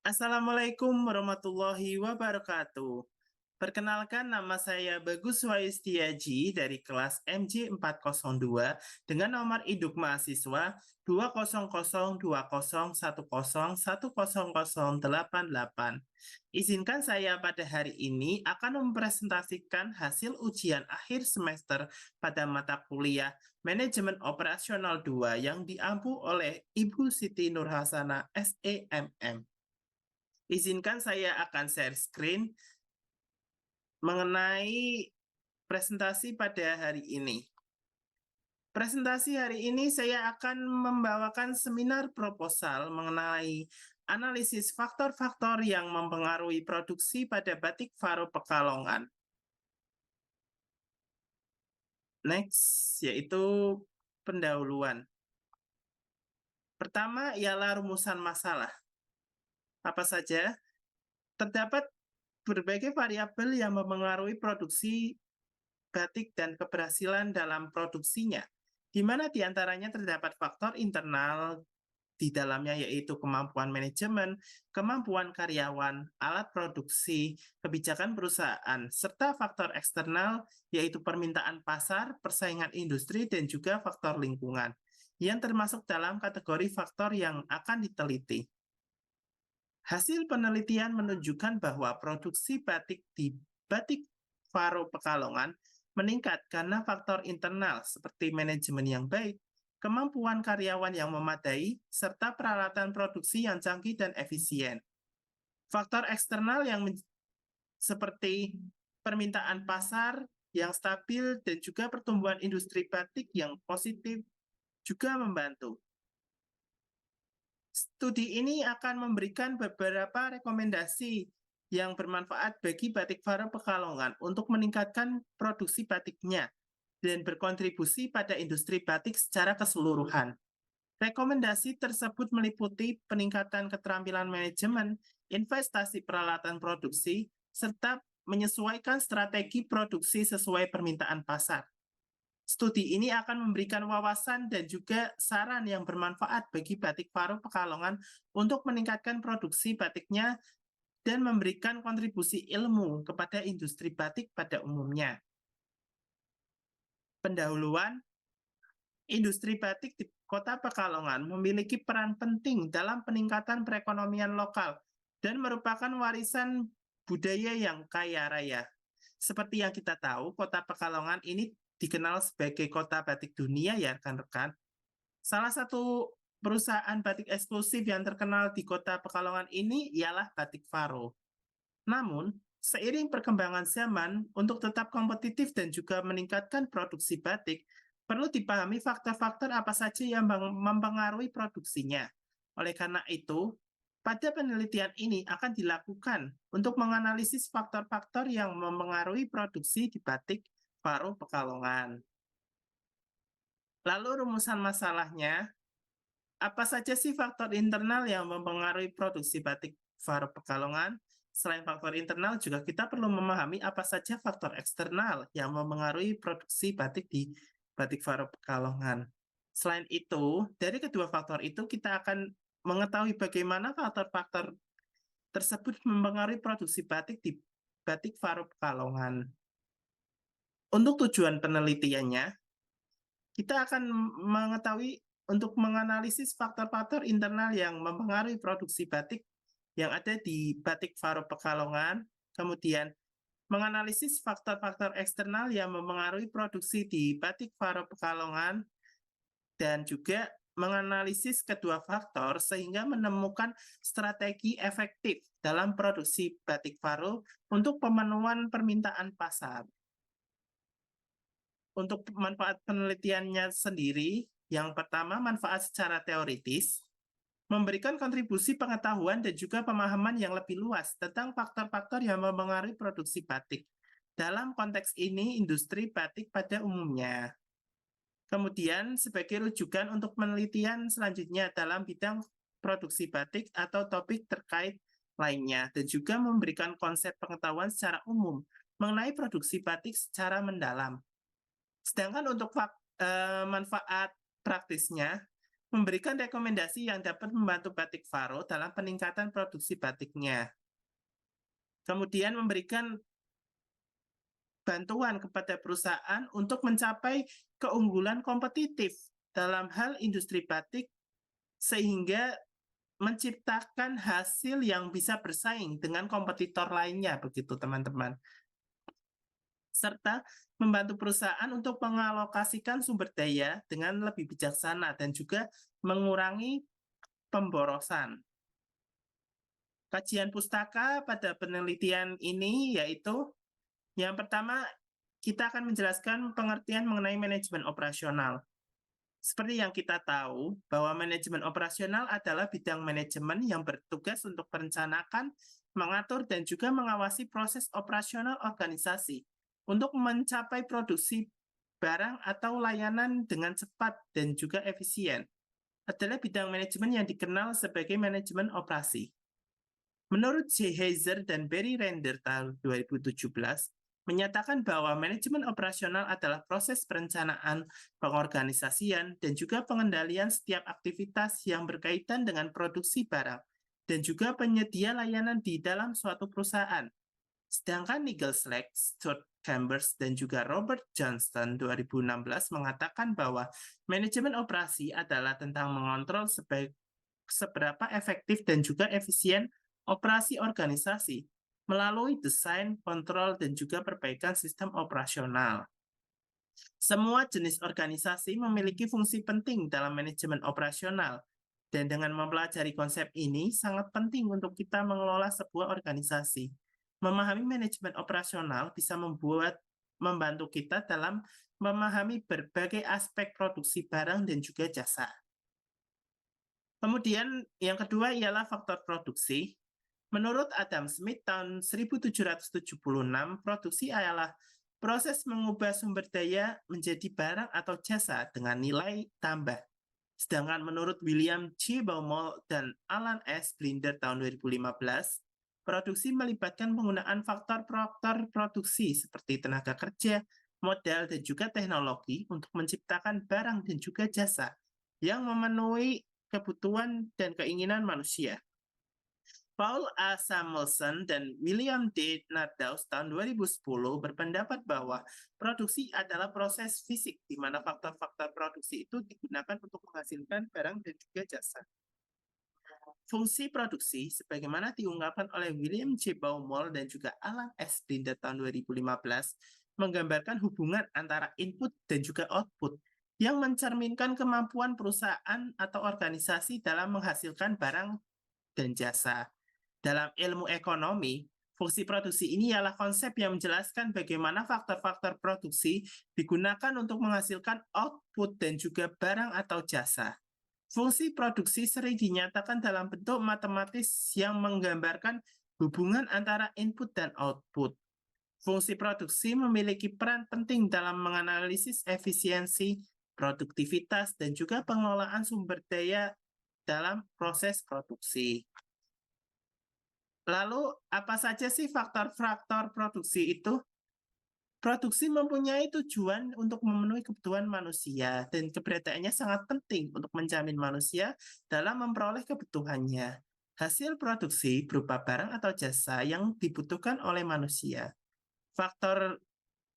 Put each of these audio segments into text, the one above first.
Assalamualaikum warahmatullahi wabarakatuh. Perkenalkan, nama saya Bagus Waistiaji dari kelas MJ402 dengan nomor induk mahasiswa 20020101088. Izinkan saya pada hari ini akan mempresentasikan hasil ujian akhir semester pada mata kuliah Manajemen Operasional 2 yang diampu oleh Ibu Siti Nurhasana SEMM. Izinkan saya akan share screen mengenai presentasi pada hari ini. Presentasi hari ini saya akan membawakan seminar proposal mengenai analisis faktor-faktor yang mempengaruhi produksi pada batik Faro Pekalongan. Next, yaitu pendahuluan. Pertama ialah rumusan masalah. Apa saja? Terdapat berbagai variabel yang mempengaruhi produksi batik dan keberhasilan dalam produksinya, di mana diantaranya terdapat faktor internal di dalamnya yaitu kemampuan manajemen, kemampuan karyawan, alat produksi, kebijakan perusahaan, serta faktor eksternal yaitu permintaan pasar, persaingan industri, dan juga faktor lingkungan, yang termasuk dalam kategori faktor yang akan diteliti. Hasil penelitian menunjukkan bahwa produksi batik di Batik Faro Pekalongan meningkat karena faktor internal seperti manajemen yang baik, kemampuan karyawan yang memadai, serta peralatan produksi yang canggih dan efisien. Faktor eksternal yang seperti permintaan pasar yang stabil dan juga pertumbuhan industri batik yang positif juga membantu. Studi ini akan memberikan beberapa rekomendasi yang bermanfaat bagi Batik Faro Pekalongan untuk meningkatkan produksi batiknya dan berkontribusi pada industri batik secara keseluruhan. Rekomendasi tersebut meliputi peningkatan keterampilan manajemen, investasi peralatan produksi, serta menyesuaikan strategi produksi sesuai permintaan pasar. Studi ini akan memberikan wawasan dan juga saran yang bermanfaat bagi Batik Faro Pekalongan untuk meningkatkan produksi batiknya dan memberikan kontribusi ilmu kepada industri batik pada umumnya. Pendahuluan, industri batik di Kota Pekalongan memiliki peran penting dalam peningkatan perekonomian lokal dan merupakan warisan budaya yang kaya raya. Seperti yang kita tahu, Kota Pekalongan ini dikenal sebagai kota batik dunia ya rekan-rekan. Salah satu perusahaan batik eksklusif yang terkenal di Kota Pekalongan ini ialah Batik Faro. Namun, seiring perkembangan zaman, untuk tetap kompetitif dan juga meningkatkan produksi batik, perlu dipahami faktor-faktor apa saja yang mempengaruhi produksinya. Oleh karena itu, pada penelitian ini akan dilakukan untuk menganalisis faktor-faktor yang mempengaruhi produksi di Batik Faro Pekalongan. Lalu rumusan masalahnya, apa saja sih faktor internal yang mempengaruhi produksi batik Faro Pekalongan? Selain faktor internal, juga kita perlu memahami apa saja faktor eksternal yang mempengaruhi produksi batik di Batik Faro Pekalongan. Selain itu, dari kedua faktor itu kita akan mengetahui bagaimana faktor-faktor tersebut mempengaruhi produksi batik di Batik Faro Pekalongan. Untuk tujuan penelitiannya, kita akan mengetahui untuk menganalisis faktor-faktor internal yang mempengaruhi produksi batik yang ada di Batik Faro Pekalongan, kemudian menganalisis faktor-faktor eksternal yang mempengaruhi produksi di Batik Faro Pekalongan, dan juga menganalisis kedua faktor sehingga menemukan strategi efektif dalam produksi batik Faro untuk pemenuhan permintaan pasar. Untuk manfaat penelitiannya sendiri, yang pertama manfaat secara teoritis, memberikan kontribusi pengetahuan dan juga pemahaman yang lebih luas tentang faktor-faktor yang mempengaruhi produksi batik. Dalam konteks ini, industri batik pada umumnya. Kemudian, sebagai rujukan untuk penelitian selanjutnya dalam bidang produksi batik atau topik terkait lainnya, dan juga memberikan konsep pengetahuan secara umum mengenai produksi batik secara mendalam. Sedangkan untuk manfaat praktisnya, memberikan rekomendasi yang dapat membantu Batik Faro dalam peningkatan produksi batiknya. Kemudian memberikan bantuan kepada perusahaan untuk mencapai keunggulan kompetitif dalam hal industri batik sehingga menciptakan hasil yang bisa bersaing dengan kompetitor lainnya, begitu teman-teman. Serta membantu perusahaan untuk mengalokasikan sumber daya dengan lebih bijaksana dan juga mengurangi pemborosan. Kajian pustaka pada penelitian ini yaitu yang pertama, kita akan menjelaskan pengertian mengenai manajemen operasional. Seperti yang kita tahu, bahwa manajemen operasional adalah bidang manajemen yang bertugas untuk merencanakan, mengatur, dan juga mengawasi proses operasional organisasi untuk mencapai produksi barang atau layanan dengan cepat dan juga efisien. Adalah bidang manajemen yang dikenal sebagai manajemen operasi. Menurut J. Heiser dan Barry Render tahun 2017, menyatakan bahwa manajemen operasional adalah proses perencanaan, pengorganisasian, dan juga pengendalian setiap aktivitas yang berkaitan dengan produksi barang, dan juga penyedia layanan di dalam suatu perusahaan. Sedangkan Nigel Slack, Stuart Chambers, dan juga Robert Johnston 2016 mengatakan bahwa manajemen operasi adalah tentang mengontrol seberapa efektif dan juga efisien operasi organisasi melalui desain, kontrol, dan juga perbaikan sistem operasional. Semua jenis organisasi memiliki fungsi penting dalam manajemen operasional, dan dengan mempelajari konsep ini sangat penting untuk kita mengelola sebuah organisasi. Memahami manajemen operasional bisa membantu kita dalam memahami berbagai aspek produksi barang dan juga jasa. Kemudian yang kedua ialah faktor produksi. Menurut Adam Smith tahun 1776, produksi adalah proses mengubah sumber daya menjadi barang atau jasa dengan nilai tambah. Sedangkan menurut William J. Baumol dan Alan S. Blinder tahun 2015, produksi melibatkan penggunaan faktor-faktor produksi seperti tenaga kerja, modal, dan juga teknologi untuk menciptakan barang dan juga jasa yang memenuhi kebutuhan dan keinginan manusia. Paul A. Samuelson dan William D. Nordhaus tahun 2010 berpendapat bahwa produksi adalah proses fisik di mana faktor-faktor produksi itu digunakan untuk menghasilkan barang dan juga jasa. Fungsi produksi, sebagaimana diungkapkan oleh William J. Baumol dan juga Alan S. Blinder tahun 2015, menggambarkan hubungan antara input dan juga output yang mencerminkan kemampuan perusahaan atau organisasi dalam menghasilkan barang dan jasa. Dalam ilmu ekonomi, fungsi produksi ini ialah konsep yang menjelaskan bagaimana faktor-faktor produksi digunakan untuk menghasilkan output dan juga barang atau jasa. Fungsi produksi sering dinyatakan dalam bentuk matematis yang menggambarkan hubungan antara input dan output. Fungsi produksi memiliki peran penting dalam menganalisis efisiensi, produktivitas, dan juga pengelolaan sumber daya dalam proses produksi. Lalu, apa saja sih faktor-faktor produksi itu? Produksi mempunyai tujuan untuk memenuhi kebutuhan manusia, dan keberadaannya sangat penting untuk menjamin manusia dalam memperoleh kebutuhannya. Hasil produksi berupa barang atau jasa yang dibutuhkan oleh manusia. Faktor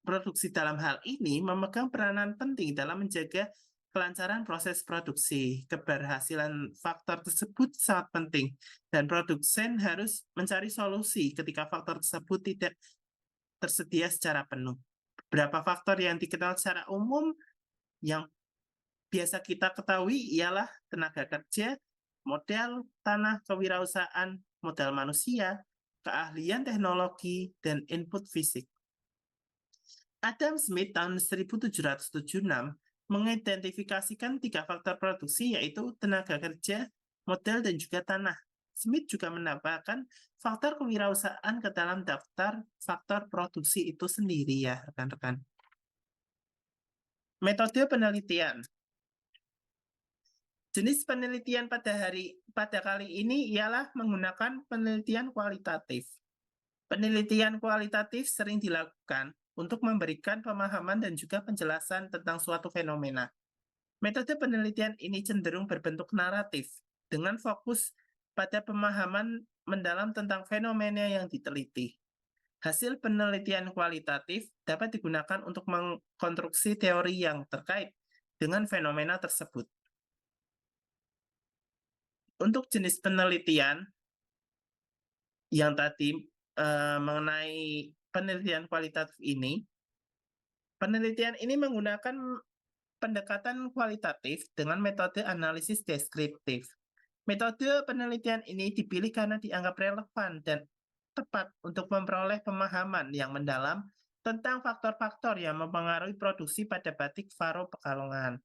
produksi dalam hal ini memegang peranan penting dalam menjaga kelancaran proses produksi. Keberhasilan faktor tersebut sangat penting, dan produsen harus mencari solusi ketika faktor tersebut tidak tersedia secara penuh. Beberapa faktor yang dikenal secara umum yang biasa kita ketahui ialah tenaga kerja, modal, tanah, kewirausahaan, modal manusia, keahlian teknologi, dan input fisik. Adam Smith tahun 1776 mengidentifikasikan 3 faktor produksi yaitu tenaga kerja, modal, dan juga tanah. Smith juga menambahkan faktor kewirausahaan ke dalam daftar faktor produksi itu sendiri ya, rekan-rekan. Metode penelitian. Jenis penelitian pada kali ini ialah menggunakan penelitian kualitatif. Penelitian kualitatif sering dilakukan untuk memberikan pemahaman dan juga penjelasan tentang suatu fenomena. Metode penelitian ini cenderung berbentuk naratif dengan fokus pada pemahaman mendalam tentang fenomena yang diteliti. Hasil penelitian kualitatif dapat digunakan untuk mengkonstruksi teori yang terkait dengan fenomena tersebut. Untuk jenis penelitian yang tadi mengenai penelitian kualitatif ini, penelitian ini menggunakan pendekatan kualitatif dengan metode analisis deskriptif. Metode penelitian ini dipilih karena dianggap relevan dan tepat untuk memperoleh pemahaman yang mendalam tentang faktor-faktor yang mempengaruhi produksi pada batik Faro Pekalongan.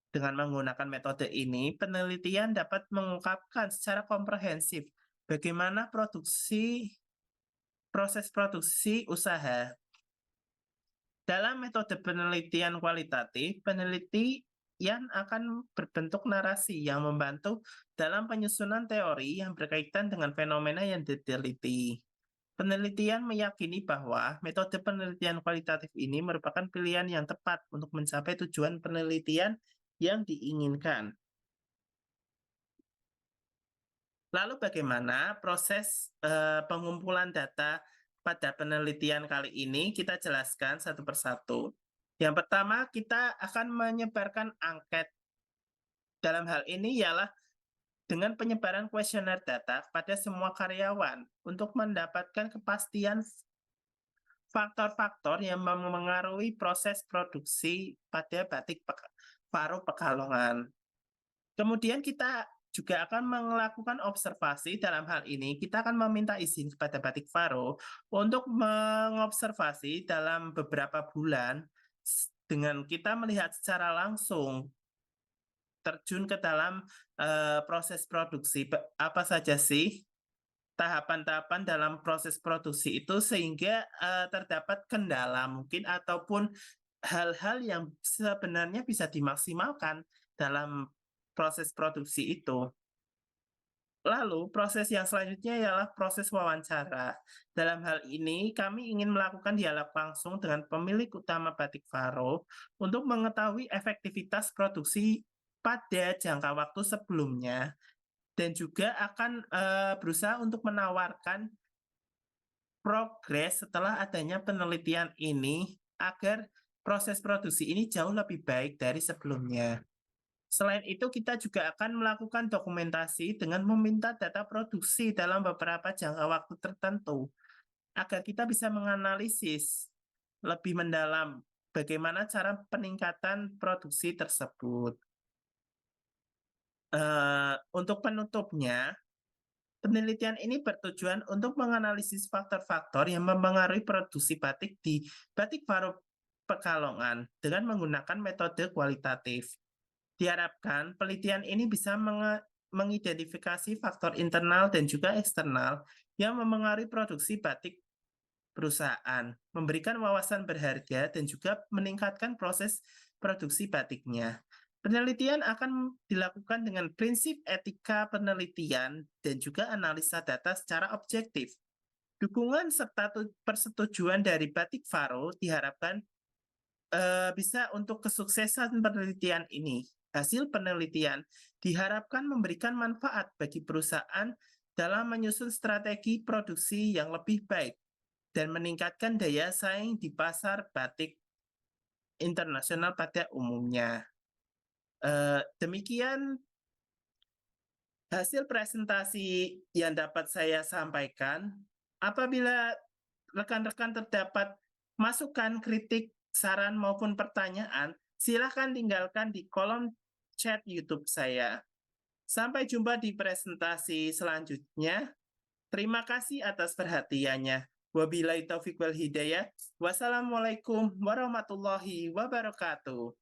Dengan menggunakan metode ini, penelitian dapat mengungkapkan secara komprehensif bagaimana proses produksi usaha. Dalam metode penelitian kualitatif, penelitian akan berbentuk narasi yang membantu dalam penyusunan teori yang berkaitan dengan fenomena yang diteliti. Penelitian meyakini bahwa metode penelitian kualitatif ini merupakan pilihan yang tepat untuk mencapai tujuan penelitian yang diinginkan. Lalu bagaimana proses pengumpulan data pada penelitian kali ini? Kita jelaskan satu persatu. Yang pertama, kita akan menyebarkan angket. Dalam hal ini ialah dengan penyebaran kuesioner data kepada semua karyawan untuk mendapatkan kepastian faktor-faktor yang memengaruhi proses produksi pada batik Faro Pekalongan. Kemudian kita juga akan melakukan observasi. Dalam hal ini kita akan meminta izin kepada Batik Faro untuk mengobservasi dalam beberapa bulan dengan kita melihat secara langsung terjun ke dalam proses produksi. Apa saja sih tahapan-tahapan dalam proses produksi itu sehingga terdapat kendala mungkin ataupun hal-hal yang sebenarnya bisa dimaksimalkan dalam proses produksi itu. Lalu proses yang selanjutnya ialah proses wawancara. Dalam hal ini kami ingin melakukan dialog langsung dengan pemilik utama Batik Faro untuk mengetahui efektivitas produksi pada jangka waktu sebelumnya dan juga akan berusaha untuk menawarkan progres setelah adanya penelitian ini agar proses produksi ini jauh lebih baik dari sebelumnya. Selain itu, kita juga akan melakukan dokumentasi dengan meminta data produksi dalam beberapa jangka waktu tertentu, agar kita bisa menganalisis lebih mendalam bagaimana cara peningkatan produksi tersebut. Untuk penutupnya, penelitian ini bertujuan untuk menganalisis faktor-faktor yang mempengaruhi produksi batik di Batik Faro Pekalongan dengan menggunakan metode kualitatif. Diharapkan penelitian ini bisa mengidentifikasi faktor internal dan juga eksternal yang mempengaruhi produksi batik perusahaan, memberikan wawasan berharga dan juga meningkatkan proses produksi batiknya. Penelitian akan dilakukan dengan prinsip etika penelitian dan juga analisa data secara objektif. Dukungan serta persetujuan dari Batik Faro diharapkan bisa untuk kesuksesan penelitian ini. Hasil penelitian diharapkan memberikan manfaat bagi perusahaan dalam menyusun strategi produksi yang lebih baik dan meningkatkan daya saing di pasar batik internasional pada umumnya. Demikian hasil presentasi yang dapat saya sampaikan. Apabila rekan-rekan terdapat masukan, kritik, saran maupun pertanyaan, silakan tinggalkan di kolom chat YouTube saya. Sampai jumpa di presentasi selanjutnya. Terima kasih atas perhatiannya. Wabillahi taufiq wal hidayah. Wassalamualaikum warahmatullahi wabarakatuh.